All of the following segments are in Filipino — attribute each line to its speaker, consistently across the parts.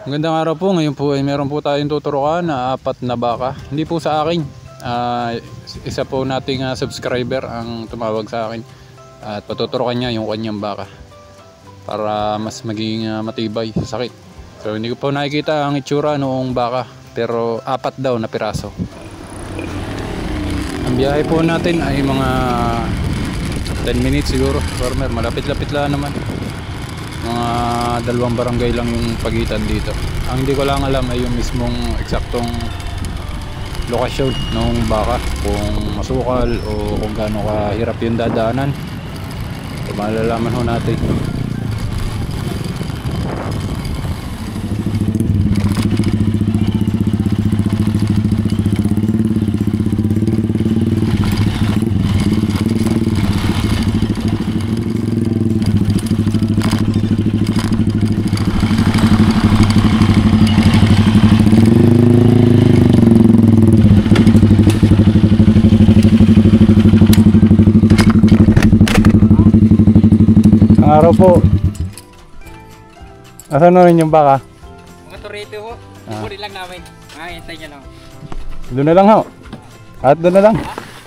Speaker 1: Magandang araw po. Ngayon po ay meron po tayong tuturuan na 4 na baka. Hindi po sa akin. Isa po nating subscriber ang tumawag sa akin. At patuturukan niya yung kanyang baka para mas maging matibay sa sakit. So hindi ko po nakikita ang itsura noong baka, pero 4 daw na piraso. Ang biyahe po natin ay mga 10 minutes siguro. Farmer, malapit-lapit lang naman. Mga 2 barangay lang yung pagitan dito. Ang hindi ko lang alam ay yung mismong eksaktong lokasyon ng baka, kung masukal o kung gaano kahirap yung dadaanan. So, malalaman ho natin. Araw po. Asan na rin yung baka?
Speaker 2: Mga turete ho. Puri lang namin. Hintay niya lang.
Speaker 1: Doon na lang ho. Kahit doon na lang.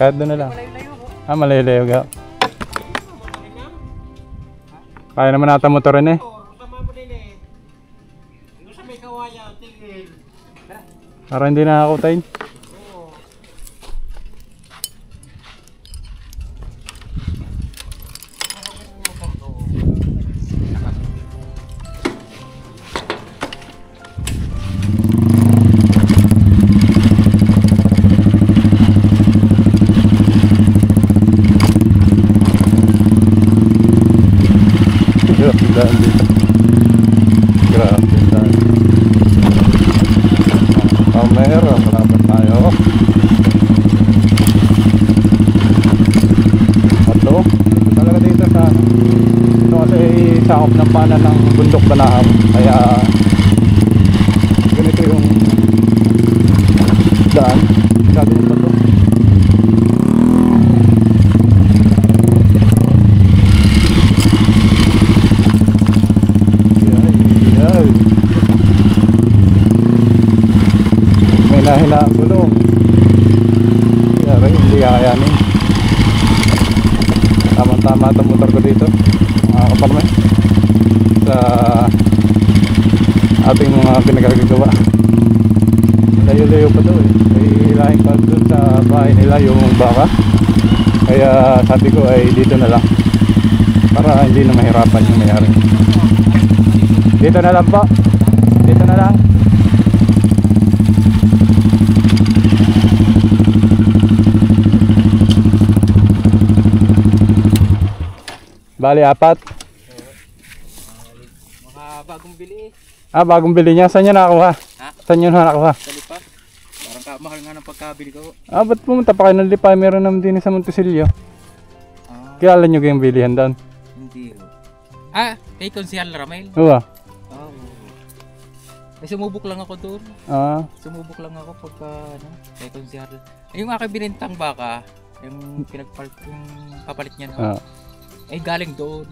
Speaker 1: Kahit doon na lang.
Speaker 2: Malayo-layo ho.
Speaker 1: Malayo-layo ka. Kaya naman nata motorin eh.
Speaker 2: Kasama mo din eh. Ano sa may kawaya, tingin.
Speaker 1: Para hindi nakakutayin. Daan dito. Grabe daan. Meron, malapit tayo. Ito talaga dito sa ito kasi sakop ng pana ng bundok Banahaw, kaya ganito yung daan. Sabi nito to. Hina ang gulong. Kaya hindi kakayanin. Tama-tama itong motor ko dito, mga kaparme, sa ating mga pinagagawa. Layo-layo pa doon eh. May hilahin pa doon sa bahay nila yung baka. Kaya sabi ko ay dito na lang, para hindi na mahirapan yung mayari. Dito na lang po. Dito na lang. Bali 4.
Speaker 2: Mga bagong bili eh.
Speaker 1: Bagong bili niya. Saan niya nakakuha?
Speaker 2: Ha?
Speaker 1: Saan niya nakakuha?
Speaker 2: Sa Lipa. Parang mahal nga ng pagkabili ko.
Speaker 1: Ba't pumunta pa kayo ng Lipa? Meron naman din sa Montesilio. Kilala niyo kayong bilihan doon?
Speaker 2: Hindi ho. Kay Konsehal Ramel?
Speaker 1: Oo.
Speaker 2: Sumubok lang ako doon. Sumubok lang ako pagka kay Konsehal. Yung aking binintang baka, yung papalit niya no? Ay galing doon.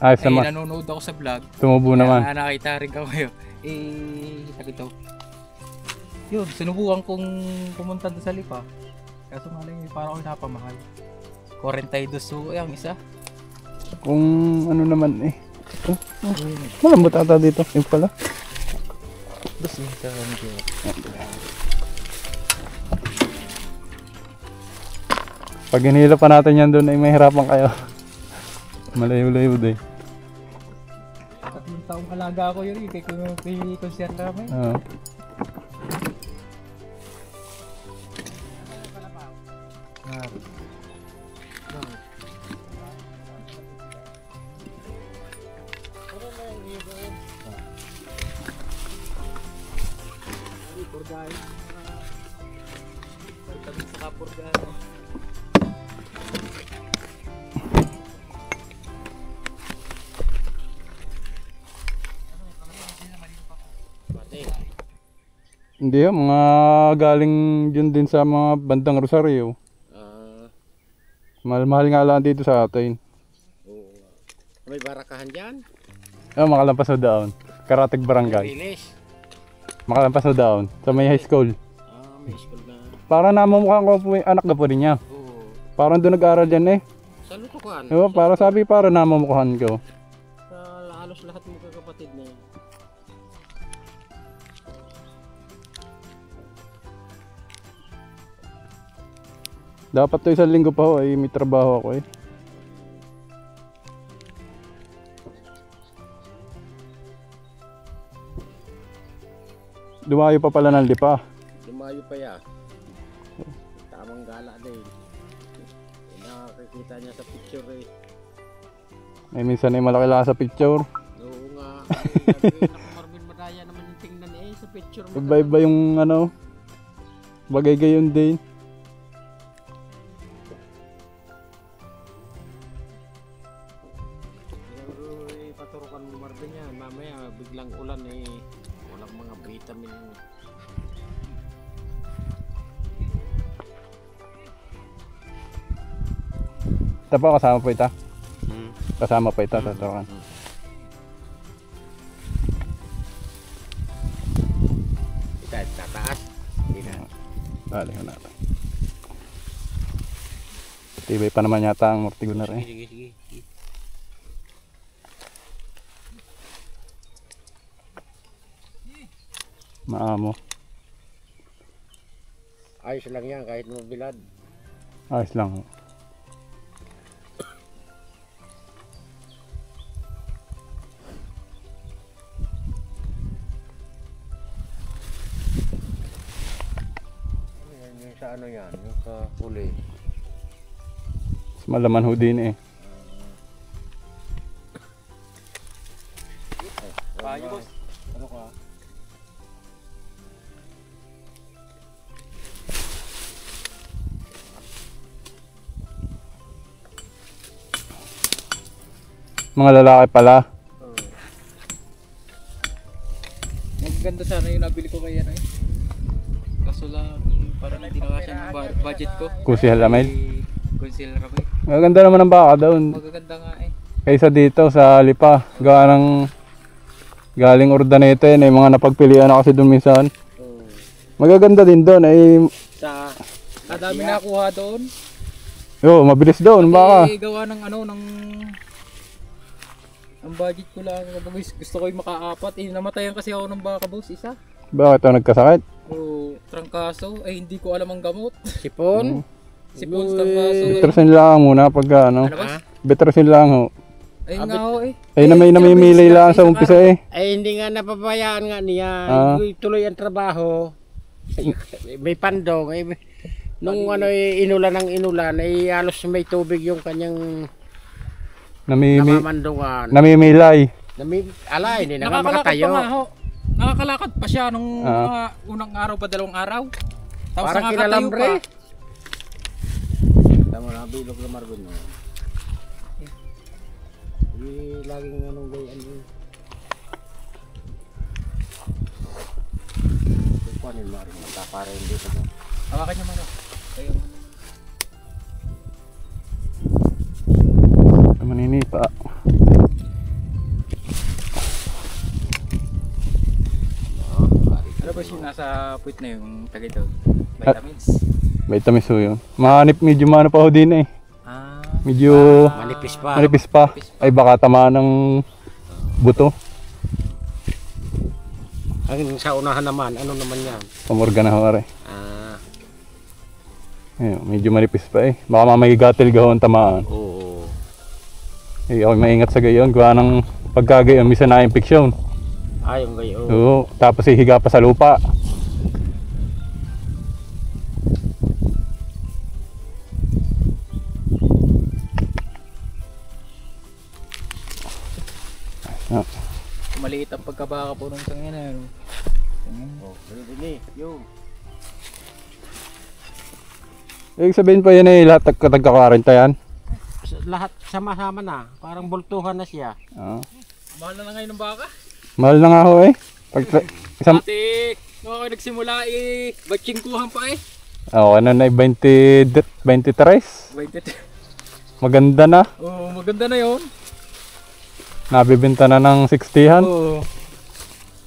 Speaker 2: Nanonood ako sa vlog.
Speaker 1: Tumubo naman.
Speaker 2: Nakita rin ko kayo. Ito. Yun, sinubukan kong pumunta doon sa Lipa. Kaso nga lang, parang ako napamahal. 42 so, ang isa.
Speaker 1: Kung ano naman eh. Malambot ata dito. Yung pala.
Speaker 2: Basta yung sa
Speaker 1: pag hinila pa natin yan doon ay mahirapan kayo. Malayo-layo din.
Speaker 2: 3 taong alaga ako yun kay Konsehal Ramel.
Speaker 1: Hindi mga galing dyan din sa mga bandang Rosario. Mahal-mahal nga lang dito sa atin.
Speaker 2: May barakahan dyan?
Speaker 1: Makalampas na daon. Karatig Barangay.
Speaker 3: Riles.
Speaker 1: Makalampas na down sa may high school.
Speaker 3: May school na.
Speaker 1: Parang namamukha ko po yung anak na po rin niya.
Speaker 3: Oo.
Speaker 1: Parang doon nag-aaral yan eh.
Speaker 3: Sa Lutukan.
Speaker 1: Diba? Para sabi parang namamukhaan ko.
Speaker 3: Sa halos lahat mo kakapatid na yun.
Speaker 1: Dapat to isang linggo pa ho ay may trabaho ako eh. Dumayo pa pala ng lipa.
Speaker 3: Lumayo pa ya. Tamang gala din. Nakakita niya sa picture eh.
Speaker 1: Ay minsan ay malaki lang sa picture.
Speaker 3: Oo nga. Ay, Marvin Madaya naman yung tingnan eh sa picture mo.
Speaker 1: Iba-iba yung ano. Bagay gayon din.
Speaker 3: Siguro paturukan mo Marvin yan. Mamaya biglang ulan eh. Walang mga vitamin.
Speaker 1: Ito po kasama po ito. Kasama pa ito. Tuturukan.
Speaker 3: Tataas. Hindi na.
Speaker 1: Dali ko natin. Tibay pa naman yata ang Mortigunar eh.
Speaker 3: Sige, sige.
Speaker 1: Maamo.
Speaker 3: Ayos lang yan kahit mabilad.
Speaker 1: Ayos lang ho.
Speaker 3: Yung sa ano yan, yung sa huli.
Speaker 1: Mas malaman ho din eh.
Speaker 3: Payo boss. Ano ka?
Speaker 1: Mga lalaki pala.
Speaker 2: Maganda sana yung nabili ko kay ano eh. Kaso lang parang hindi nakasya ng budget ko.
Speaker 1: Kusi Halamay.
Speaker 2: Conceal Ramay.
Speaker 1: Maganda naman ang baka doon.
Speaker 2: Magaganda nga eh.
Speaker 1: Kaysa dito sa Lipa. Gawa ng galing Urdaneta yun eh. Mga napagpilian na kasi doon minsan. Magaganda din doon ay
Speaker 3: Sa
Speaker 2: Kadami nakuha doon.
Speaker 1: yo, mabilis doon baka.
Speaker 2: Eh, gawa ng ano, ng ang budget ko lang kapag gusto ko yung makaapat. Eh, namatayan kasi ako ng baka boss, isa.
Speaker 1: Bakit ito nagkasakit?
Speaker 2: O, trangkaso. Eh, hindi ko alam ang gamot.
Speaker 3: sipon.
Speaker 2: Sipon, trangkaso. Eh.
Speaker 1: Betrasin lang muna pagka ano.
Speaker 2: Ano ba?
Speaker 1: Betrasin lang ho.
Speaker 2: Ayun nga ho eh.
Speaker 1: Ay namimili lang sa umpisa eh.
Speaker 3: Ay hindi nga napabayaan nga niya. Tuloy ang trabaho. May pandong. Nung ano inulan ng inulan ay halos may tubig yung kanyang namamandungan.
Speaker 1: Namimilay.
Speaker 3: Alay, hindi na nga
Speaker 2: Nakakalakad
Speaker 3: makatayo.
Speaker 2: pa nga ho. Nakakalakad pa siya nung mga unang araw pa, 2 araw. Tapos
Speaker 3: Parang
Speaker 2: nakakatayo
Speaker 3: kinalambre.
Speaker 2: pa.
Speaker 3: Tama na, bilog na Marvin mo. Laging anong gayaan yun. Kukunin mo rin, para hindi ito mo.
Speaker 2: Hawakan niyo muna. Kayo.
Speaker 1: Maninipa.
Speaker 2: Ano ba siya nasa puwit na yung tagay ito? Vitamins.
Speaker 1: Vitamins ho yun. Medyo mano pa ho din eh. Medyo
Speaker 3: Manipis pa.
Speaker 1: manipis pa. Ay baka tamaan ng buto.
Speaker 3: Ang sa unahan naman, ano naman yan?
Speaker 1: Pamorga na ho are. Ayun, medyo manipis pa eh. Baka mamagigatil gahon tamaan.
Speaker 3: Oo.
Speaker 1: Eh ako maingat sa gayon. Gawa ng pagkagayon, misa na infeksyon.
Speaker 3: Yung gayo.
Speaker 1: Oo, tapos ihiga pa sa lupa.
Speaker 2: Maliit ang pagkabaka po nung isang yan. Ano?
Speaker 3: Yung.
Speaker 1: Ibig sabihin pa yan eh, lahat tagka-40 yan.
Speaker 3: Lahat sama-sama na. Parang bultuhan na siya.
Speaker 2: Mahal na ngayon ng baka.
Speaker 1: Mahal na nga ho eh.
Speaker 2: Dati, nung ako nagsimula eh, batchingkuhan pa eh.
Speaker 1: Ano na 23?
Speaker 2: 20.
Speaker 1: Maganda na.
Speaker 2: Oo, maganda na yun.
Speaker 1: Nabibenta na ng 60-han.
Speaker 2: Oo.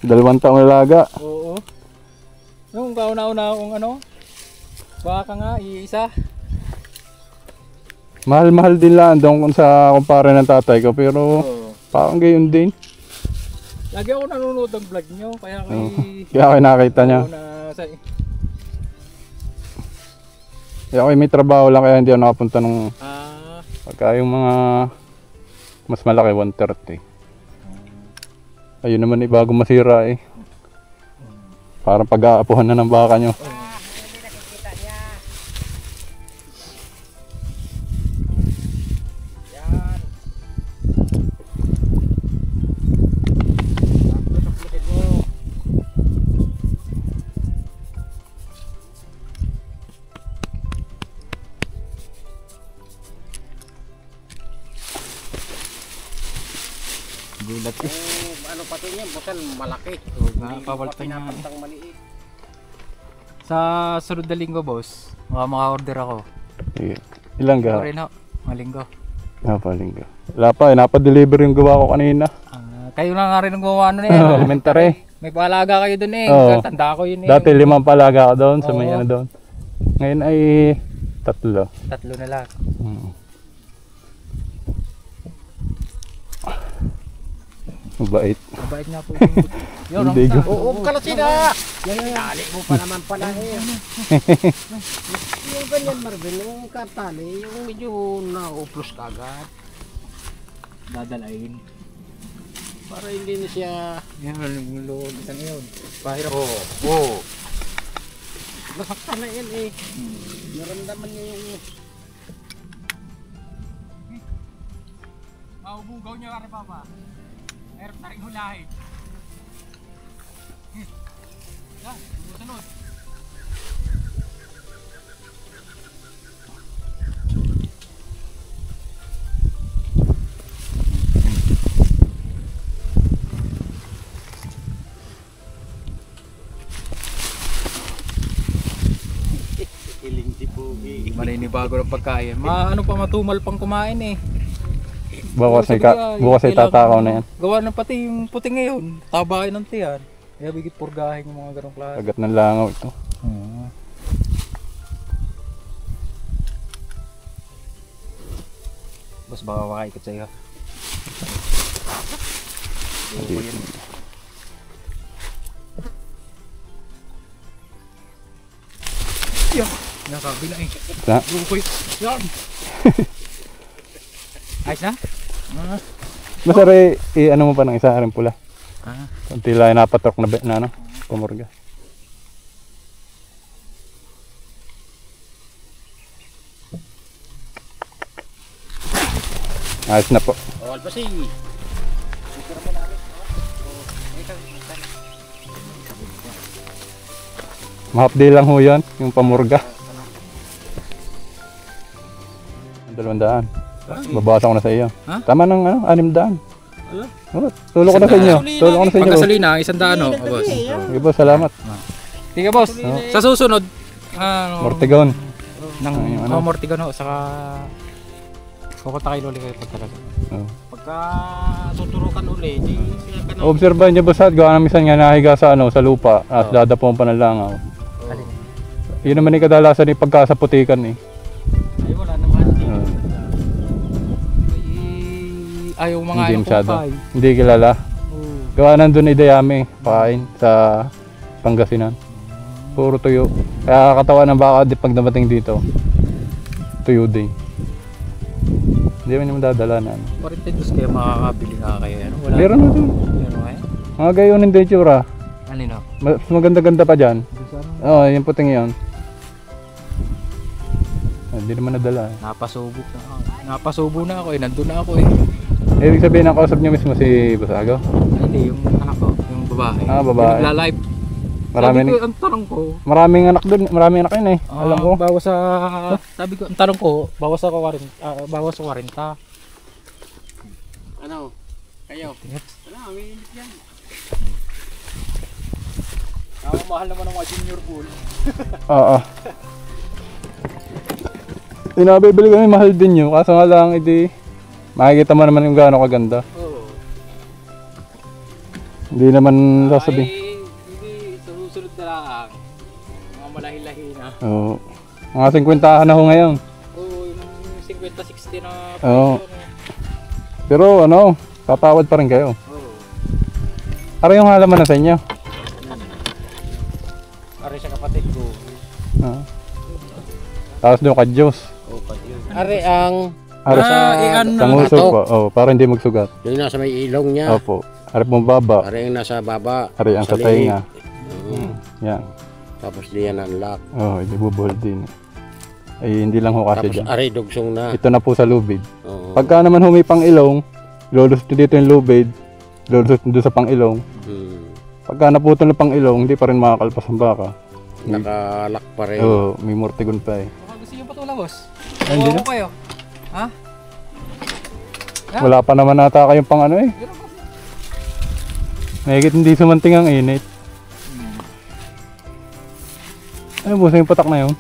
Speaker 1: 2 taong alaga.
Speaker 2: Oo. Yung kauna-una akong ano, baka nga, iisa.
Speaker 1: Mahal-mahal din lang doon kung sa kumpara ng tatay ko, pero
Speaker 2: Oo.
Speaker 1: parang gayon din.
Speaker 2: Lagi ako nanonood ng vlog nyo, kaya
Speaker 1: Kaya ako nakita niya. Kaya ako may trabaho lang kaya hindi ako nakapunta nung pagka yung mga mas malaki 130. Ayun naman bago masira eh. Parang pag-aapuhan na ng baka nyo.
Speaker 2: Gulat eh.
Speaker 3: Ano pa to niya, bukan malaki.
Speaker 2: Oo nga, papalitan niya.
Speaker 3: Pinapantang maliit.
Speaker 2: Sa sunod na linggo, boss, maka-order ako.
Speaker 1: Sige. Ilang
Speaker 2: Ako
Speaker 1: ga?
Speaker 2: rin ho, malinggo.
Speaker 1: Napalingga. Wala pa eh, napadeliver yung gawa ko kanina.
Speaker 2: Kayo na nga rin ang gumawa ano na yan.
Speaker 1: Elementary.
Speaker 2: May paalaga kayo dun eh.
Speaker 1: Oo.
Speaker 2: Tanda ko yun eh.
Speaker 1: Dati 5 palaga ako doon sa may
Speaker 2: Oo.
Speaker 1: ano doon. Ngayon ay 3.
Speaker 2: 3 na lang.
Speaker 1: Mabait.
Speaker 2: Mabait nga po. Yun,
Speaker 1: Hindi ko.
Speaker 3: Oo, kalasina! Tali mo pa naman pala eh. Yung ganyan Marvin, yung katali, yung medyo na-uplos kagad.
Speaker 2: Dadalain.
Speaker 3: Para hindi na siya...
Speaker 2: Yan, yung loob. Isang yun. Pahirap.
Speaker 3: Oo. Nasaktan na yan eh. Naramdaman niya yung...
Speaker 2: Maubugaw niya ka rin, Papa. Meron na rin hulahin. Yan, sumusunod.
Speaker 3: Iling si Pugi.
Speaker 2: Maninibago ng pagkain. Ano pa matumal pang kumain eh.
Speaker 1: Bukas ay tatakaw na yan.
Speaker 2: Gawa ng pati yung puti ngayon. Taba kayo ng tiyan. Kaya bigit purgahin yung mga ganong klase.
Speaker 1: Agat ng langaw ito.
Speaker 2: Boss, baka makaikot sa'yo.
Speaker 1: Hindi.
Speaker 2: Yan! Nasabi na eh.
Speaker 1: Ha?
Speaker 2: Lukoy. Yan! Ayos na?
Speaker 1: Masari, ano mo pa ng isa rin pula.
Speaker 2: Ah.
Speaker 1: Kunti lang napatok na ano, pamurga. Ayos na po.
Speaker 3: Oh, albasing.
Speaker 1: Mahapdi lang ho yun, yung pamurga. 200. Babasa ko na sa iyo.
Speaker 2: Ha?
Speaker 1: Tama ng ano, 600.
Speaker 3: Ano?
Speaker 1: Oh, tulo ko na sa inyo. Tulo ko na sa inyo.
Speaker 2: Pagkasalina, 100 o, boss.
Speaker 1: Sige boss, salamat.
Speaker 2: Sige, boss. Sa susunod,
Speaker 1: Mortigon.
Speaker 2: ng
Speaker 1: ano?
Speaker 2: Mortigon ho, saka pupunta kay Loli kayo pag talaga.
Speaker 1: Oh.
Speaker 3: Pagka tuturukan uli, di siya ka na...
Speaker 1: Obserbahan niyo boss, at gawa ng minsan nga nahiga sa ano, sa lupa at dadapon pa ng langaw.
Speaker 2: Alin?
Speaker 1: Yun naman yung kadalasan yung pagkasaputikan eh.
Speaker 3: Ay, wala naman.
Speaker 2: Ayaw mga
Speaker 1: Hindi
Speaker 2: ayaw
Speaker 1: masyado.
Speaker 2: kumpay.
Speaker 1: Hindi kilala. Gawa nandun idayami, pakain sa Pangasinan. Puro tuyo. Kaya katawan ng baka di pag dumating dito, tuyo din. Hindi mo naman dadala na ano.
Speaker 2: 42 kaya makakabili na kayo. Ano? Wala.
Speaker 1: Meron na din.
Speaker 2: Meron kayo?
Speaker 1: Mga gayon hindi tsura.
Speaker 2: Alin o?
Speaker 1: Mas maganda-ganda pa dyan. Oo, yung puting yun. Hindi naman nadala eh.
Speaker 2: Napasubo na ako. Napasubo na ako eh. Nandun na ako eh.
Speaker 1: Ibig sabihin ang kausap niyo mismo si Basago?
Speaker 2: Ay, hindi, yung anak ko. Yung babae.
Speaker 1: Ah, babae.
Speaker 2: Yung nagla-live.
Speaker 1: Marami
Speaker 2: Sabi ko, ang tanong ko.
Speaker 1: maraming anak doon, maraming anak yun eh. Alam ko.
Speaker 2: Bawas sa... Sabi ko, ang tanong ko, bawas sa 40. Bawas sa 40.
Speaker 3: Ano? Kayo? Wala, may init yan.
Speaker 2: Mahal naman ng mga junior bull.
Speaker 1: Oo. Pinabibili kami, mahal din yun. Kaso nga lang, makikita mo naman yung gaano kaganda.
Speaker 2: Oo.
Speaker 1: Hindi naman sasabihin.
Speaker 2: Ay, hindi. Sa susunod na lang. Mga malahi-lahi na.
Speaker 1: Oo. Mga 50 na ho ngayon.
Speaker 2: Oo, yung 50-60 na
Speaker 1: Oo.
Speaker 2: presyo, no?
Speaker 1: Pero ano, tatawad pa rin kayo.
Speaker 2: Oo.
Speaker 1: Ano yung halaman na sa inyo?
Speaker 2: Ari sa kapatid ko.
Speaker 1: Oo. Tapos doon ka Diyos.
Speaker 2: Oo, pati yun.
Speaker 3: Ari ang
Speaker 1: Ari sa
Speaker 2: ano?
Speaker 1: tangusok
Speaker 3: batok.
Speaker 1: po. Oh, para hindi magsugat.
Speaker 3: yung nasa may ilong niya.
Speaker 1: Opo. Ari pong baba.
Speaker 3: Ari ang nasa baba.
Speaker 1: Ari ang sa
Speaker 3: liig.
Speaker 1: tenga.
Speaker 3: Oo.
Speaker 1: Yan.
Speaker 3: Tapos diyan ang lock.
Speaker 1: Oh, hindi bubuhol din. Ay hindi lang ho kasi
Speaker 3: Tapos
Speaker 1: dyan.
Speaker 3: ari dugsong na.
Speaker 1: Ito na po sa lubid.
Speaker 3: Oo.
Speaker 1: Pagka naman humipang ilong, lulusot dito yung lubid, lulusot doon sa pang ilong. Pagka naputol na pang ilong, hindi pa rin makakalpas ang baka.
Speaker 3: Nakalock pa rin.
Speaker 1: Oo, may mortigon pa eh.
Speaker 2: Baka gusto niyo patula, boss?
Speaker 1: Ay, hindi
Speaker 2: Kuha
Speaker 1: na.
Speaker 2: ko kayo. Ha?
Speaker 1: Wala pa naman nata kayong pang ano eh. Mahigit hindi sumanting ang init. Ano busa yung patak na yun?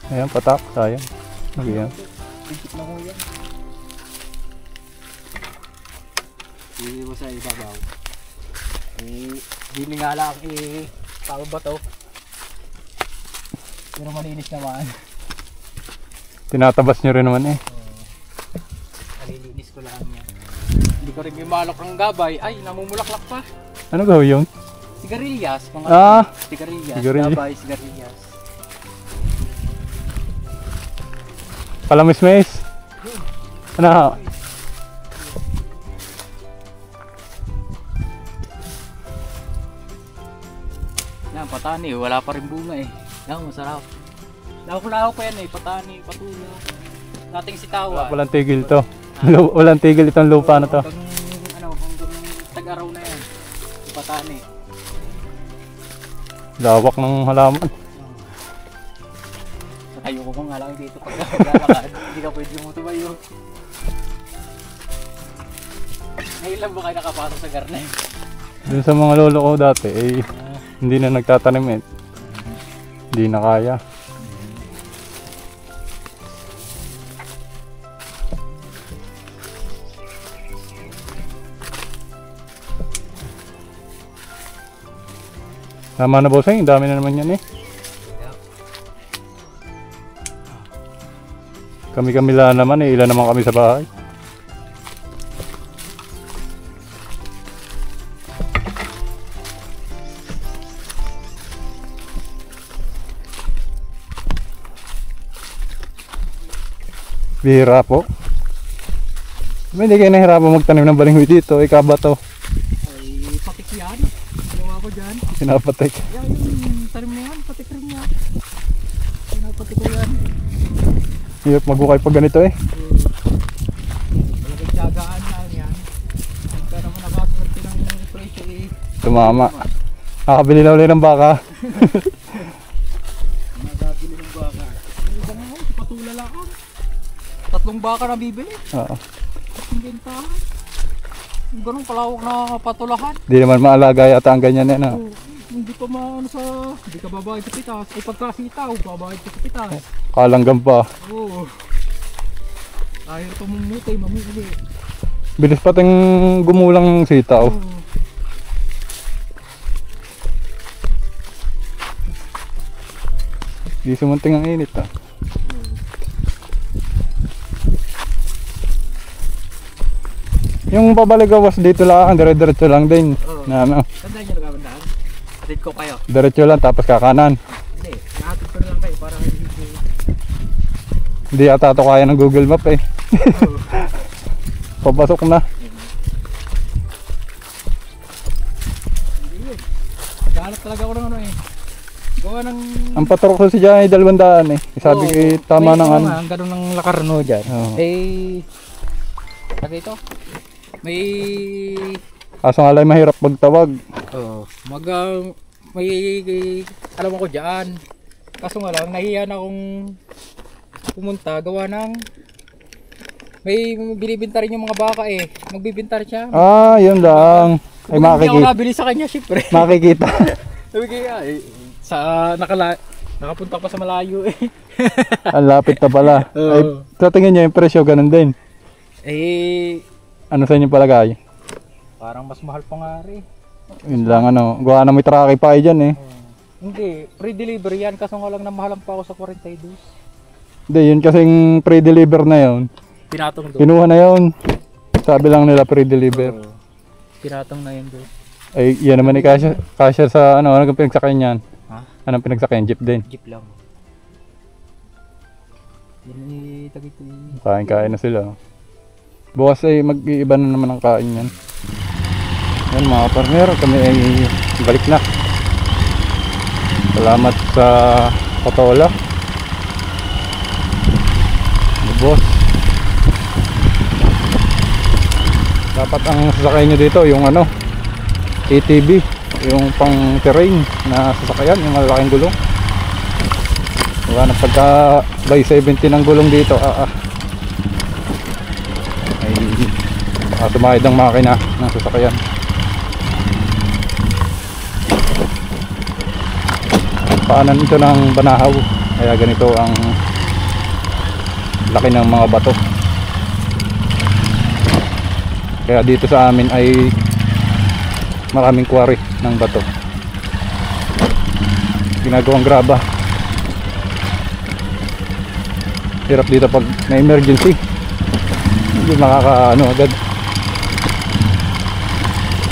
Speaker 1: Ayan, patak, sayang. Ayan.
Speaker 2: Tingkit na ko yan. Hindi mo sa ibabaw. Dili nga lang tao ba to? Pero malinis naman.
Speaker 1: Tinatabas nyo rin naman eh.
Speaker 2: Nalilinis ko lang yan. Hindi ko rin may malok ng gabay. Ay, namumulaklak pa.
Speaker 1: Ano gawin yun?
Speaker 2: Sigarilyas. Mga sigarilyas.
Speaker 1: Sigarilyas.
Speaker 2: Gabay, sigarilyas.
Speaker 1: Palamis-mes. Ano?
Speaker 2: Yan, patani. Wala pa rin bunga eh. Yan, masarap. Lako pa yan eh. Patani, patula. Dating sitawan.
Speaker 1: Walang tigil to. Walang tigil itong lupa na to.
Speaker 2: Hanggang tag-araw na yan. Patani.
Speaker 1: Lawak ng halaman.
Speaker 2: Ayoko kung nga lang dito pag naglalakad. Hindi ka pwede mo tumayo. Ngayon lang ba kayo nakapasok sa garden?
Speaker 1: Dun sa mga lolo ko dati, eh, hindi na nagtatanim eh. Hindi na kaya. Tama na bossing, dami na naman yan eh. Kami-kami lang naman eh, ilan naman kami sa bahay. Bihira po. Hindi kayo nahirapan magtanim ng balinghoy dito, ikaba to.
Speaker 2: Ay, patik yan. Ginawa ko dyan.
Speaker 1: Pinapatik.
Speaker 2: Yan yung tanim na yan, patik rin yan. Pinapatik ko yan.
Speaker 1: Hirap magukay pag ganito eh.
Speaker 2: Malaking tiyagaan lang yan. Kaya naman nakaswerte ng presyo eh.
Speaker 1: Tumama. Nakabili na ulit ng baka.
Speaker 2: Nagabili ng baka. Yung iba nga, patula lang ako. 3 baka na bibili.
Speaker 1: Oo.
Speaker 2: Ang bentahan. Yung ganun kalawak na patulahan.
Speaker 1: Di naman maalaga yata ang ganyan eh. No?
Speaker 2: Oh, hindi pa maano sa... Hindi ka babayad sa pitas. Ay pagkasitaw, babayad ka sa pitas.
Speaker 1: Kalanggam pa.
Speaker 2: Oo. Ayaw pa mamutay, mamuli.
Speaker 1: Bilis pating gumulang ng sitaw.
Speaker 2: Oo.
Speaker 1: Di sumunting ang init ah. Yung pabaligawas dito lang, dire-diretso lang din.
Speaker 2: Oo.
Speaker 1: Na ano,
Speaker 2: Tandaan nyo nagkabandaan? Atid ko kayo.
Speaker 1: diretso lang tapos kakanan.
Speaker 2: Hindi, naatid ko na lang kayo para hindi.
Speaker 1: Hindi ata ito kaya ng Google Map eh.
Speaker 2: Oo.
Speaker 1: Papasok na.
Speaker 2: Hindi eh. Naghanap talaga ako ng ano eh. Gawa ng...
Speaker 1: Ang paturok ko si Diyan ay 200 eh. Sabi ko eh, tama ng ano.
Speaker 2: Ang ganun ng lakarno dyan.
Speaker 1: Oo.
Speaker 2: Eh... Sabi ito? May...
Speaker 1: Kaso nga lang mahirap magtawag.
Speaker 2: Oo. May... Alam ako dyan. Kaso nga lang, nahiya na akong pumunta. Gawa ng... May binibinta rin yung mga baka eh. Magbibinta rin siya.
Speaker 1: Ah, yun lang. Ay
Speaker 2: Hindi ako
Speaker 1: makikita.
Speaker 2: nabili sa kanya, syempre.
Speaker 1: Makikita.
Speaker 2: Sabi kaya eh. Nakapunta pa sa malayo eh.
Speaker 1: Ang lapit na pala.
Speaker 2: Oo.
Speaker 1: Ay, sa tingin niyo yung presyo ganun din.
Speaker 2: Eh,
Speaker 1: Ano sa inyo palagay?
Speaker 2: parang mas mahal pa nga rin.
Speaker 1: Yun lang ano. Gawa na may trake pa kayo dyan eh.
Speaker 2: Hindi, pre-delivery yan kaso nga lang namahalan pa ako sa 42.
Speaker 1: Hindi, yun kasing pre-deliver na yun.
Speaker 2: Pinatong doon.
Speaker 1: Kinuha na yun. Sabi lang nila pre-deliver.
Speaker 2: Pinatong na yun doon.
Speaker 1: Ay, yan naman eh, kasya sa ano pinagsakyan yan?
Speaker 2: Ha?
Speaker 1: Anong pinagsakyan? Jeep din.
Speaker 2: Jeep lang. Yan eh, tagito eh.
Speaker 1: Kain-kain na sila. Bukas ay mag-iiba na naman ang kain yan. Yan mga partner, kami ay balik na. Salamat sa patola. Boss. Dapat ang sasakay nyo dito yung ano, ATV, yung pang terrain na sasakyan, yung malaking gulong. Wala na pagka by 70 ng gulong dito, ay sumakit ang makina ng sasakyan. Paanan ito ng banahaw, kaya ganito ang laki ng mga bato. Kaya dito sa amin ay maraming quarry ng bato, ginagawang graba. Hirap dito pag may emergency, hindi makakaano agad,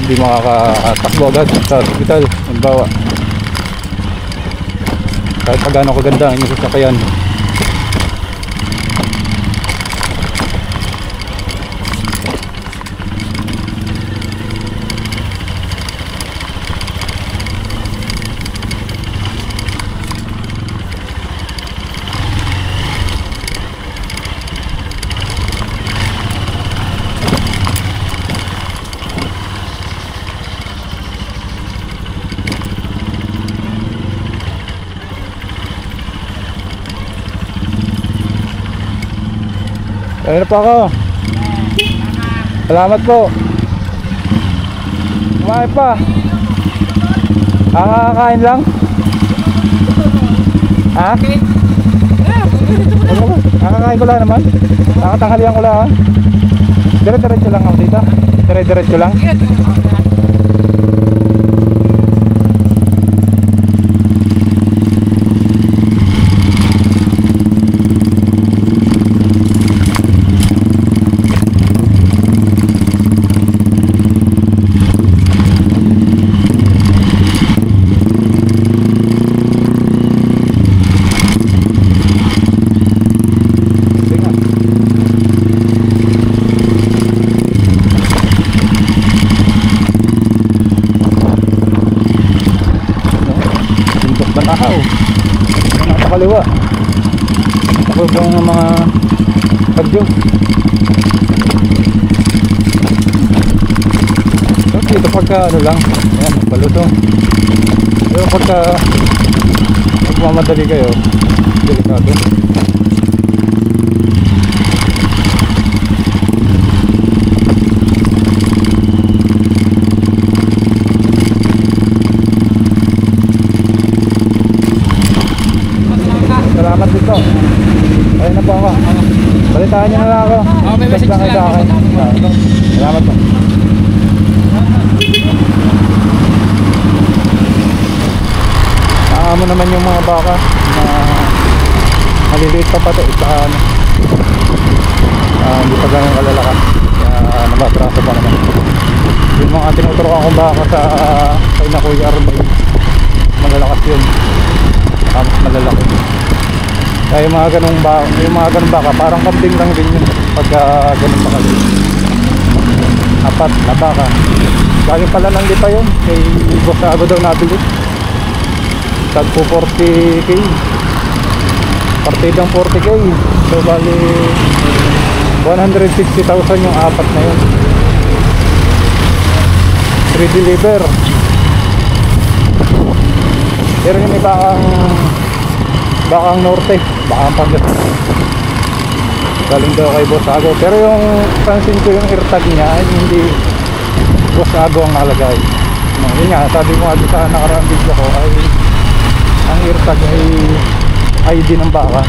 Speaker 1: hindi makakatakbo agad sa hospital. Halimbawa, kahit pa gaano kaganda ang inyong sasakyan, ayun na po ako. Salamat po. Kumain pa. Kakakain lang. Ha? Kakakain ko lang naman. Nakatanghalian ko lang ha. Dire-diretso lang ako dito. Dire-diretso lang. Banahaw. Nasa kaliwa. Takot ng mga bagyo. So, dito pagka ano lang, ayan, palutong. Pero pagka magmamadali kayo, delikado. Salamat dito. Ayun na po ako. Balitaan nyo na lang ako.
Speaker 2: May message
Speaker 1: Text lang kayo sa akin. Salamat po. Naamo naman yung mga baka na maliliit pa pati. Saka hindi pa ganyan kalalakas. Kaya nababraso pa naman. Yung mga tinuturukan kong baka sa kay na Kuya Arbay, malalakas yun. Mas malalaki. Kaya yung mga ganung baka parang kambing lang din yun pagka ganun pa kasi. Apat na baka. Galing pala ng lipa yun. Kay Boss Ago daw nabili. Tagpo 40k. Partidang 40k. So bali 160,000 yung apat na yun. 3 deliver. Pero yung may bakang norte, bakang Pangasinan. Galing daw kay Boss Ago. Pero yung pansin ko yung AirTag niya ay hindi Boss Ago ang nakalagay. Yun nga, sabi ko nga sa nakaraang video ko ay ang AirTag ay ID ng baka.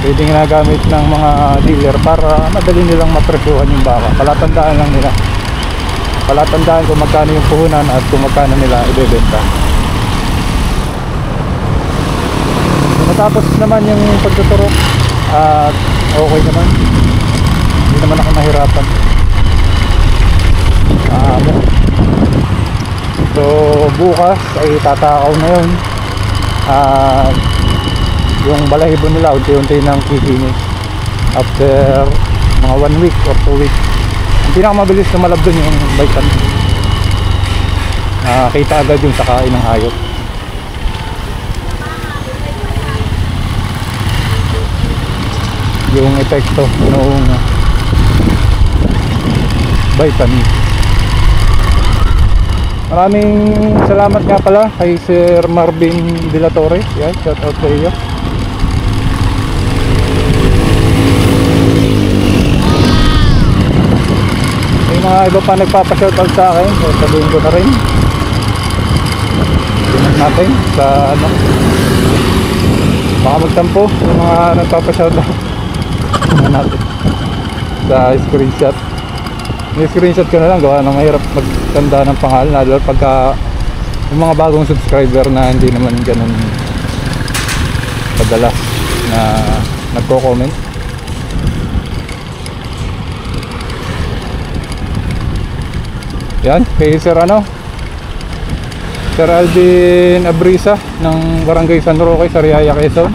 Speaker 1: Pwede ginagamit ng mga dealer para madali nilang mapresyuhan yung baka. Palatandaan lang nila palatandaan kung magkano yung puhunan at kung magkano nila ibebenta. Natapos naman yung pagtuturok at okay naman, hindi naman ako nahirapan. So bukas ay tatakaw na yun at yung balahibo nila unti-unti nang kikinis after mga 1 week or 2 weeks. Ang pinakamabilis na malab dun yung vitamin, nakita agad yung sa kain ng hayop. Yung epekto noong vitamin. Maraming salamat nga pala kay Sir Marvin De La Torre. Yan, shout out sa iyo. May mga iba pa nagpapa-shoutout sa akin, so sabihin ko na rin. Tingnan natin sa ano, baka magtampo yung mga nagpapa-shoutout. Tingnan natin sa screenshot. May screenshot ko na lang, gawa ng mahirap magtanda ng pangalan, lalo pagka yung mga bagong subscriber na hindi naman ganun kadalas na nagko-comment. Yan, kay Sir Sir Alvin Abrisa ng Barangay San Roque, Sariaya, Quezon.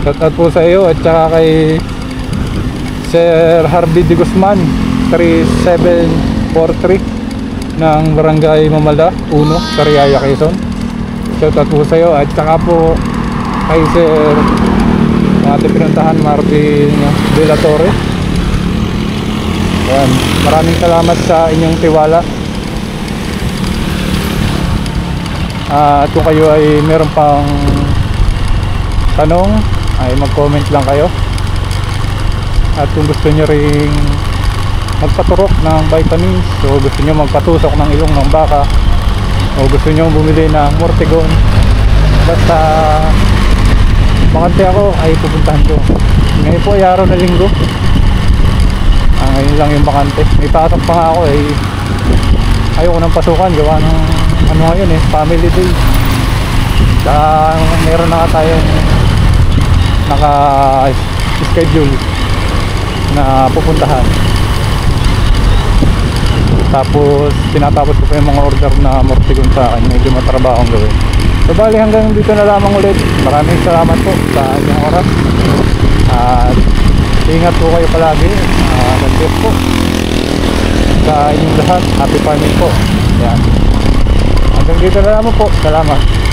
Speaker 1: Shout out po sa iyo, at saka kay Sir Harvey De Guzman 3743 ng Barangay Mamala 1, Sariaya, Quezon. Shout out po sa iyo, at saka po kay Sir ating pinuntahan Marvin De La Torre. Yan, maraming salamat sa inyong tiwala. At kung kayo ay meron pang tanong ay mag-comment lang kayo. At kung gusto nyo ring magpaturok ng vitamins, o gusto nyo magpatusok ng ilong ng baka, o gusto nyo bumili ng Mortegon, basta makante ako ay pupuntahan ko. Ngayon po ay araw na linggo, ngayon lang yung bakante. May pasok pa nga ako ay ayoko nang pasukan, gawa ng ano ngayon family day. Meron na nga tayong naka-schedule na pupuntahan. Tapos tinatapos ko pa yung mga order na Mortegon sa akin, medyo matrabaho ang gawin. So bali hanggang dito na lamang ulit. Maraming salamat po sa inyong oras, at ingat po kayo palagi. God bless po sa inyong lahat. Happy farming po. Yan. Hanggang dito na lamang po. Salamat.